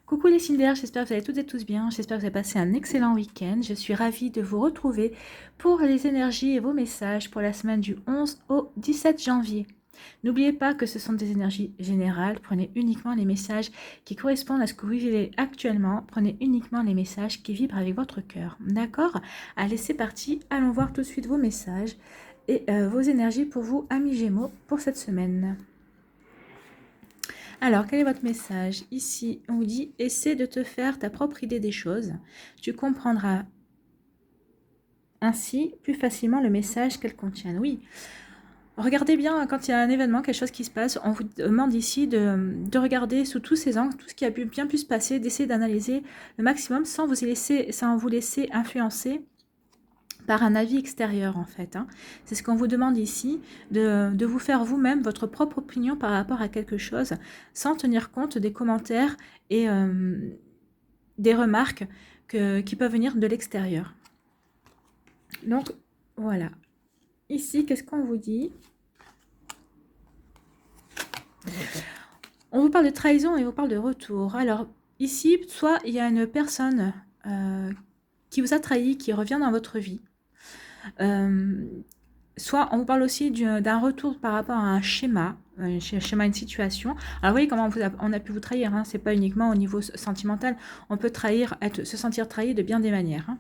Coucou les Cinder, j'espère que vous allez toutes et tous bien, j'espère que vous avez passé un excellent week-end. Je suis ravie de vous retrouver pour les énergies et vos messages pour la semaine du 11 au 17 janvier. N'oubliez pas que ce sont des énergies générales, prenez uniquement les messages qui correspondent à ce que vous vivez actuellement, prenez uniquement les messages qui vibrent avec votre cœur, d'accord? Allez, c'est parti, allons voir tout de suite vos messages et vos énergies pour vous, amis Gémeaux, pour cette semaine. Alors, quel est votre message? Ici, on vous dit, essaie de te faire ta propre idée des choses. Tu comprendras ainsi plus facilement le message qu'elles contiennent. Oui, regardez bien quand il y a un événement, quelque chose qui se passe, on vous demande ici de regarder sous tous ces angles, tout ce qui a bien pu se passer, d'essayer d'analyser le maximum sans vous laisser influencer par un avis extérieur en fait. C'est ce qu'on vous demande ici, de vous faire vous-même votre propre opinion par rapport à quelque chose, sans tenir compte des commentaires et des remarques qui peuvent venir de l'extérieur. Donc voilà. Ici, qu'est-ce qu'on vous dit? On vous parle de trahison et on vous parle de retour. Alors ici, soit il y a une personne qui vous a trahi, qui revient dans votre vie. Soit on vous parle aussi d'un retour par rapport à un schéma, une situation. Alors vous voyez comment on a pu vous trahir, hein. C'est pas uniquement au niveau sentimental, on peut se sentir trahi de bien des manières.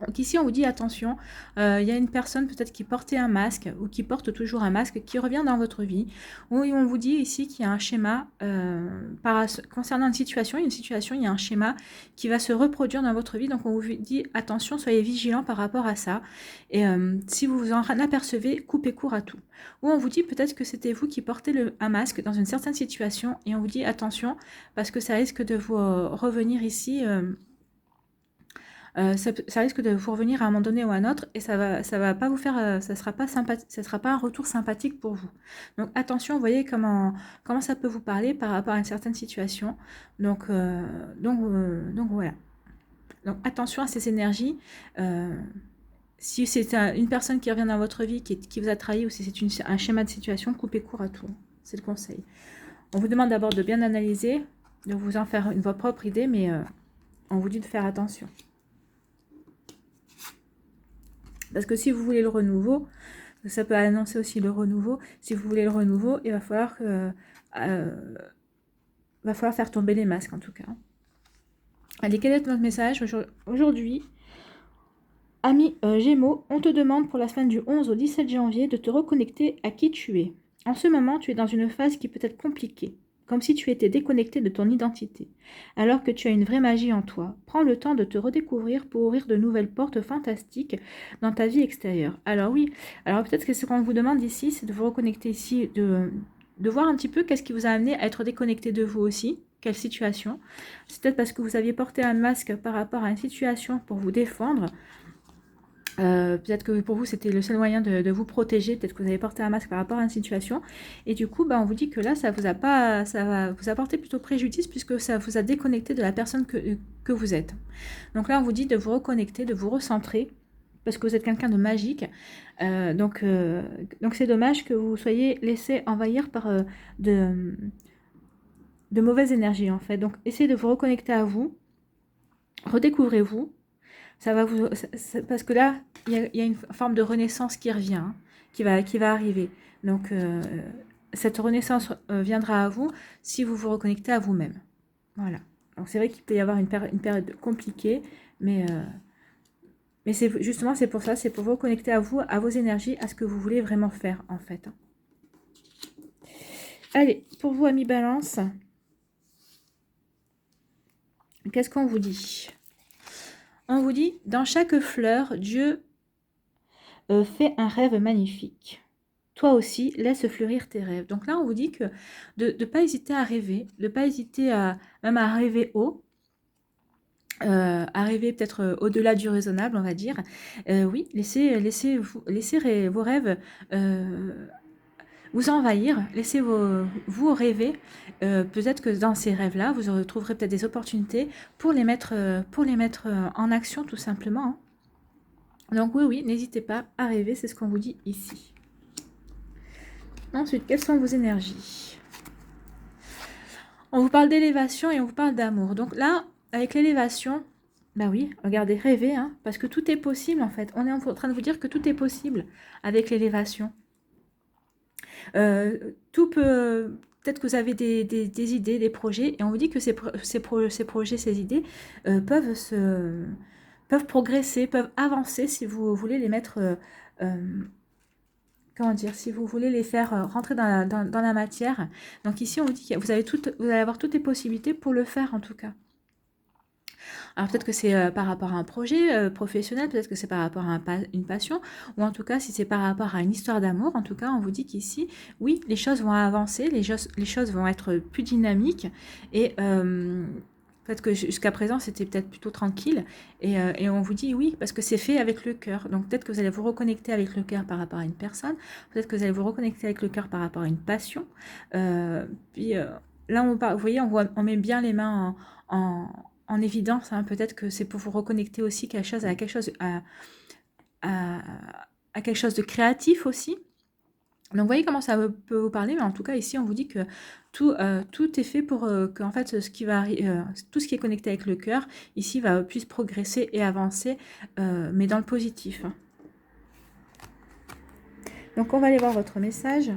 Donc ici on vous dit attention, il y a une personne peut-être qui portait un masque ou qui porte toujours un masque qui revient dans votre vie. Oui, on vous dit ici qu'il y a un schéma concernant une situation, il y a un schéma qui va se reproduire dans votre vie. Donc on vous dit attention, soyez vigilants par rapport à ça. Et si vous vous en apercevez, coupez court à tout. Ou on vous dit peut-être que c'était vous qui portez un masque dans une certaine situation et on vous dit attention parce que ça risque de vous revenir ici. Ça risque de vous revenir à un moment donné ou à un autre et ça va pas vous faire, ça sera pas un retour sympathique pour vous. Donc attention, vous voyez comment ça peut vous parler par rapport à une certaine situation. Donc voilà. Donc attention à ces énergies. Si c'est une personne qui revient dans votre vie, qui vous a trahi, ou si c'est un schéma de situation, coupez court à tout. C'est le conseil. On vous demande d'abord de bien analyser, de vous en faire votre propre idée, mais on vous dit de faire attention. Parce que si vous voulez le renouveau, ça peut annoncer aussi le renouveau. Si vous voulez le renouveau, il va falloir faire tomber les masques en tout cas. Allez, quel est notre message aujourd'hui? Amis Gémeaux, on te demande pour la semaine du 11 au 17 janvier de te reconnecter à qui tu es. En ce moment, tu es dans une phase qui peut être compliquée, comme si tu étais déconnecté de ton identité, alors que tu as une vraie magie en toi. Prends le temps de te redécouvrir pour ouvrir de nouvelles portes fantastiques dans ta vie extérieure. Alors oui, alors peut-être que ce qu'on vous demande ici, c'est de vous reconnecter ici, de voir un petit peu qu'est-ce qui vous a amené à être déconnecté de vous aussi, quelle situation. C'est peut-être parce que vous aviez porté un masque par rapport à une situation pour vous défendre. Peut-être que pour vous c'était le seul moyen de vous protéger, peut-être que vous avez porté un masque par rapport à une situation et du coup on vous dit que là ça va vous apporter plutôt préjudice puisque ça vous a déconnecté de la personne que vous êtes. Donc là on vous dit de vous reconnecter, de vous recentrer parce que vous êtes quelqu'un de magique, donc c'est dommage que vous soyez laissé envahir par de mauvaises énergies en fait. Donc essayez de vous reconnecter à vous, redécouvrez-vous. Ça va vous, parce que là, il y a une forme de renaissance qui revient, hein, qui va arriver. Donc, cette renaissance viendra à vous si vous vous reconnectez à vous-même. Voilà. Donc, c'est vrai qu'il peut y avoir une période compliquée, mais c'est pour ça, c'est pour vous reconnecter à vous, à vos énergies, à ce que vous voulez vraiment faire, en fait. Allez, pour vous, amis Balance, qu'est-ce qu'on vous dit ? On vous dit, dans chaque fleur, Dieu fait un rêve magnifique. Toi aussi, laisse fleurir tes rêves. Donc là, on vous dit que de ne pas hésiter à rêver, de ne pas hésiter même à rêver haut, à rêver peut-être au-delà du raisonnable, on va dire. Oui, laissez vos rêves vous envahir, laissez vous rêver. Peut-être que dans ces rêves-là, vous trouverez peut-être des opportunités pour les mettre en action tout simplement. Hein. Donc oui, n'hésitez pas à rêver, c'est ce qu'on vous dit ici. Ensuite, quelles sont vos énergies? On vous parle d'élévation et on vous parle d'amour. Donc là, avec l'élévation, bah oui, regardez, rêvez, hein, parce que tout est possible en fait. On est en train de vous dire que tout est possible avec l'élévation. Tout peut... Peut-être que vous avez des idées, des projets, et on vous dit que ces projets, ces idées peuvent progresser, peuvent avancer si vous voulez les mettre... comment dire, si vous voulez les faire rentrer dans la matière. Donc ici, on vous dit que vous allez avoir toutes les possibilités pour le faire en tout cas. Alors peut-être que c'est par rapport à un projet professionnel, peut-être que c'est par rapport à une passion, ou en tout cas si c'est par rapport à une histoire d'amour, en tout cas on vous dit qu'ici, oui, les choses vont avancer, les choses vont être plus dynamiques, et peut-être que jusqu'à présent c'était peut-être plutôt tranquille, et on vous dit oui, parce que c'est fait avec le cœur, donc peut-être que vous allez vous reconnecter avec le cœur par rapport à une personne, peut-être que vous allez vous reconnecter avec le cœur par rapport à une passion, puis là vous voyez, on met bien les mains en évidence, hein, peut-être que c'est pour vous reconnecter aussi à quelque chose de créatif aussi. Donc vous voyez comment ça peut vous parler, mais en tout cas ici on vous dit que tout est fait pour que en fait tout ce qui est connecté avec le cœur ici puisse progresser et avancer, mais dans le positif. Donc on va aller voir votre message.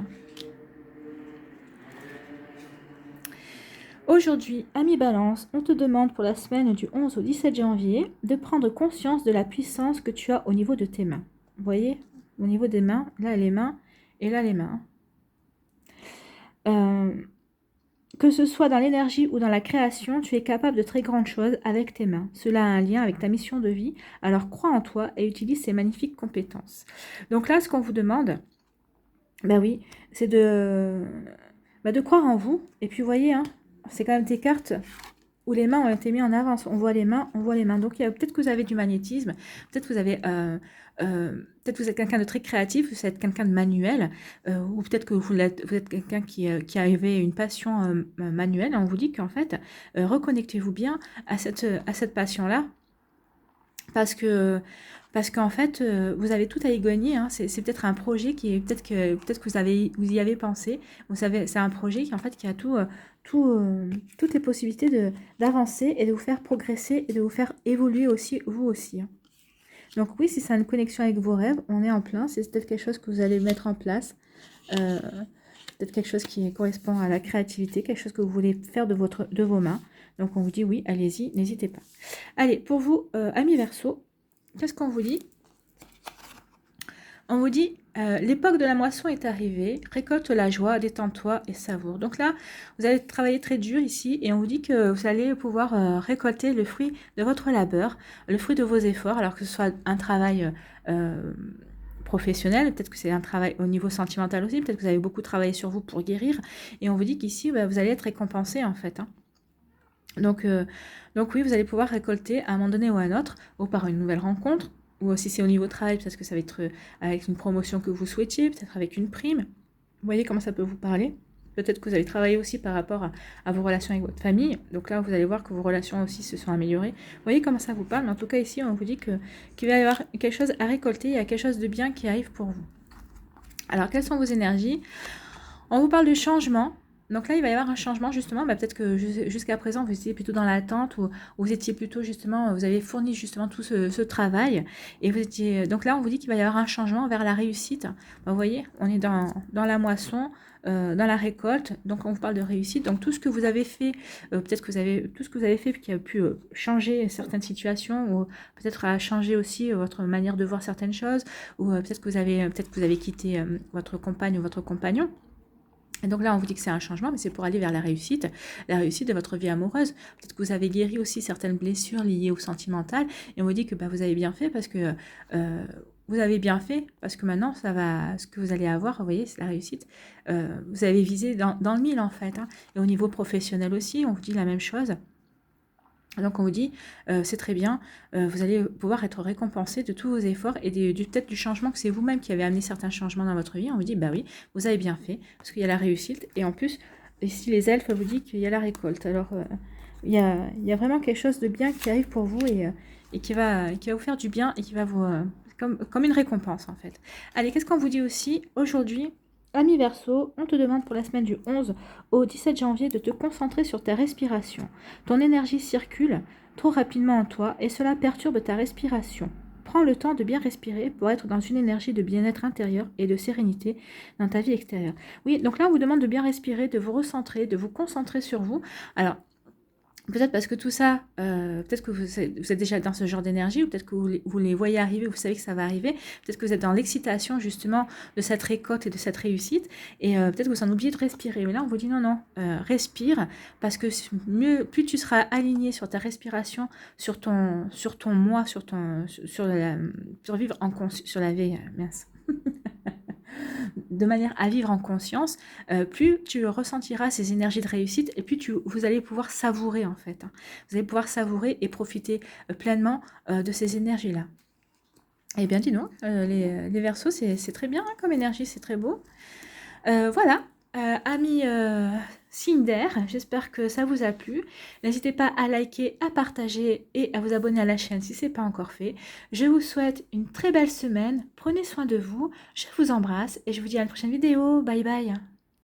Aujourd'hui, ami Balance, on te demande pour la semaine du 11 au 17 janvier de prendre conscience de la puissance que tu as au niveau de tes mains. Vous voyez, au niveau des mains, là les mains et là les mains. Que ce soit dans l'énergie ou dans la création, tu es capable de très grandes choses avec tes mains. Cela a un lien avec ta mission de vie, alors crois en toi et utilise ces magnifiques compétences. Donc là, ce qu'on vous demande, ben oui, c'est de croire en vous. Et puis, vous voyez, hein, c'est quand même des cartes où les mains ont été mises en avance. On voit les mains, on voit les mains. Donc, peut-être que vous avez du magnétisme, peut-être que vous avez... peut-être que vous êtes quelqu'un de très créatif, vous êtes quelqu'un de manuel, ou peut-être que vous êtes quelqu'un qui avait une passion manuelle. On vous dit qu'en fait, reconnectez-vous bien à cette passion-là, parce qu'en fait, vous avez tout à y gagner. Hein. C'est peut-être un projet qui est peut-être que vous y avez pensé. Vous savez, c'est un projet qui en fait qui a toutes les possibilités d'avancer et de vous faire progresser et de vous faire évoluer aussi vous aussi. Hein. Donc oui, si c'est une connexion avec vos rêves, on est en plein. C'est peut-être quelque chose que vous allez mettre en place. Peut-être quelque chose qui correspond à la créativité, quelque chose que vous voulez faire de vos mains. Donc on vous dit oui, allez-y, n'hésitez pas. Allez, pour vous, amis Verseau, qu'est-ce qu'on vous dit? On vous dit, l'époque de la moisson est arrivée, récolte la joie, détends-toi et savoure. Donc là, vous allez travailler très dur ici et on vous dit que vous allez pouvoir récolter le fruit de votre labeur, le fruit de vos efforts, alors que ce soit un travail professionnel, peut-être que c'est un travail au niveau sentimental aussi, peut-être que vous avez beaucoup travaillé sur vous pour guérir, et on vous dit qu'ici, vous allez être récompensé en fait. Hein. Donc oui, vous allez pouvoir récolter à un moment donné ou à un autre, ou par une nouvelle rencontre, ou si c'est au niveau travail, peut-être que ça va être avec une promotion que vous souhaitiez, peut-être avec une prime. Vous voyez comment ça peut vous parler? Peut-être que vous allez travailler aussi par rapport à vos relations avec votre famille. Donc là, vous allez voir que vos relations aussi se sont améliorées. Vous voyez comment ça vous parle? Mais en tout cas, ici, on vous dit qu'il va y avoir quelque chose à récolter, il y a quelque chose de bien qui arrive pour vous. Alors, quelles sont vos énergies? On vous parle de changement. Donc là, il va y avoir un changement, justement. Peut-être que jusqu'à présent, vous étiez plutôt dans l'attente, ou vous étiez plutôt, justement, vous avez fourni, justement, tout ce travail. Et vous étiez... Donc là, on vous dit qu'il va y avoir un changement vers la réussite. Vous voyez, on est dans la moisson, dans la récolte. Donc, on vous parle de réussite. Donc, tout ce que vous avez fait, peut-être que tout ce que vous avez fait qui a pu changer certaines situations, ou peut-être a changé aussi votre manière de voir certaines choses, ou peut-être que vous avez quitté votre compagne ou votre compagnon. Et donc là, on vous dit que c'est un changement, mais c'est pour aller vers la réussite de votre vie amoureuse. Peut-être que vous avez guéri aussi certaines blessures liées au sentimental, et on vous dit que vous avez bien fait parce que maintenant, ça va, ce que vous allez avoir, vous voyez, c'est la réussite. Vous avez visé dans le mille en fait. Hein. Et au niveau professionnel aussi, on vous dit la même chose. Donc on vous dit, c'est très bien, vous allez pouvoir être récompensé de tous vos efforts et peut-être du changement que c'est vous-même qui avez amené certains changements dans votre vie. On vous dit, oui, vous avez bien fait, parce qu'il y a la réussite. Et en plus, ici les elfes vous disent qu'il y a la récolte. Alors, il y a vraiment quelque chose de bien qui arrive pour vous et qui va vous faire du bien et qui va vous... comme une récompense en fait. Allez, qu'est-ce qu'on vous dit aussi aujourd'hui? Ami Verseau, on te demande pour la semaine du 11 au 17 janvier de te concentrer sur ta respiration. Ton énergie circule trop rapidement en toi et cela perturbe ta respiration. Prends le temps de bien respirer pour être dans une énergie de bien-être intérieur et de sérénité dans ta vie extérieure. Oui, donc là, on vous demande de bien respirer, de vous recentrer, de vous concentrer sur vous. Alors, peut-être parce que tout ça, peut-être que vous êtes déjà dans ce genre d'énergie, ou peut-être que vous les voyez arriver, vous savez que ça va arriver, peut-être que vous êtes dans l'excitation justement de cette récolte et de cette réussite, et peut-être que vous en oubliez de respirer. Mais là, on vous dit non, non, respire, parce que mieux, plus tu seras aligné sur ta respiration, sur ton moi, sur vivre en conscience, sur la veille, mince. De manière à vivre en conscience, plus tu ressentiras ces énergies de réussite et plus vous allez pouvoir savourer en fait. Hein. Vous allez pouvoir savourer et profiter pleinement de ces énergies-là. Eh bien dis donc, les Verseaux, c'est très bien hein, comme énergie, c'est très beau. Voilà, amis signe d'air, j'espère que ça vous a plu. N'hésitez pas à liker, à partager et à vous abonner à la chaîne si ce n'est pas encore fait. Je vous souhaite une très belle semaine, prenez soin de vous, je vous embrasse et je vous dis à la prochaine vidéo, bye bye.